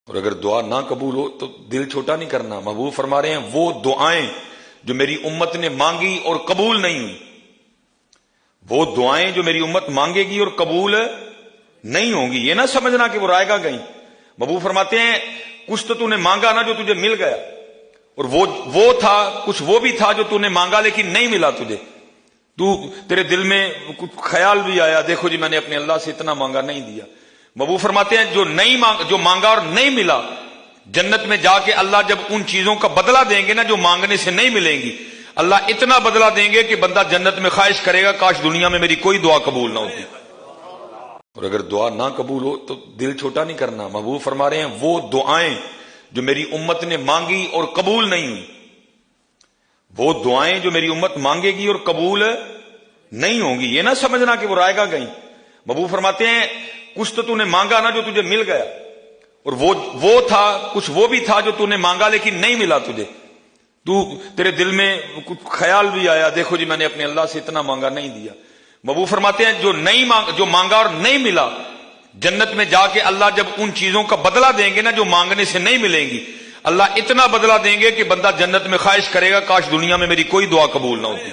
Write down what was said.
اور اگر دعا نہ قبول ہو تو دل چھوٹا نہیں کرنا. محبوب فرما رہے ہیں وہ دعائیں جو میری امت نے مانگی اور قبول نہیں ہوئی، وہ دعائیں جو میری امت مانگے گی اور قبول نہیں ہوں گی، یہ نہ سمجھنا کہ وہ رائے گا گئی. محبوب فرماتے ہیں کچھ تو نے مانگا نا جو تجھے مل گیا، اور وہ تھا کچھ وہ بھی تھا جو تو نے مانگا لیکن نہیں ملا تجھے. تیرے دل میں کچھ خیال بھی آیا، دیکھو جی میں نے اپنے اللہ سے اتنا مانگا نہیں دیا. محبوب فرماتے ہیں جو مانگا اور نہیں ملا، جنت میں جا کے اللہ جب ان چیزوں کا بدلہ دیں گے نا جو مانگنے سے نہیں ملیں گی، اللہ اتنا بدلہ دیں گے کہ بندہ جنت میں خواہش کرے گا کاش دنیا میں میری کوئی دعا قبول نہ ہوتی. اور اگر دعا نہ قبول ہو تو دل چھوٹا نہیں کرنا. محبوب فرما رہے ہیں وہ دعائیں جو میری امت نے مانگی اور قبول نہیں ہوئی، وہ دعائیں جو میری امت مانگے گی اور قبول نہیں ہوں گی، یہ نہ سمجھنا کہ وہ رائے گا گئی. محبوب فرماتے ہیں کچھ تو نے مانگا نا جو تجھے مل گیا، اور وہ تھا کچھ وہ بھی تھا جو تو نے مانگا لیکن نہیں ملا تجھے. تیرے دل میں کچھ خیال بھی آیا، دیکھو جی میں نے اپنے اللہ سے اتنا مانگا نہیں دیا. محبوب فرماتے ہیں جو مانگا اور نہیں ملا، جنت میں جا کے اللہ جب ان چیزوں کا بدلہ دیں گے نا جو مانگنے سے نہیں ملیں گی، اللہ اتنا بدلہ دیں گے کہ بندہ جنت میں خواہش کرے گا کاش دنیا میں میری کوئی دعا قبول نہ ہوتی.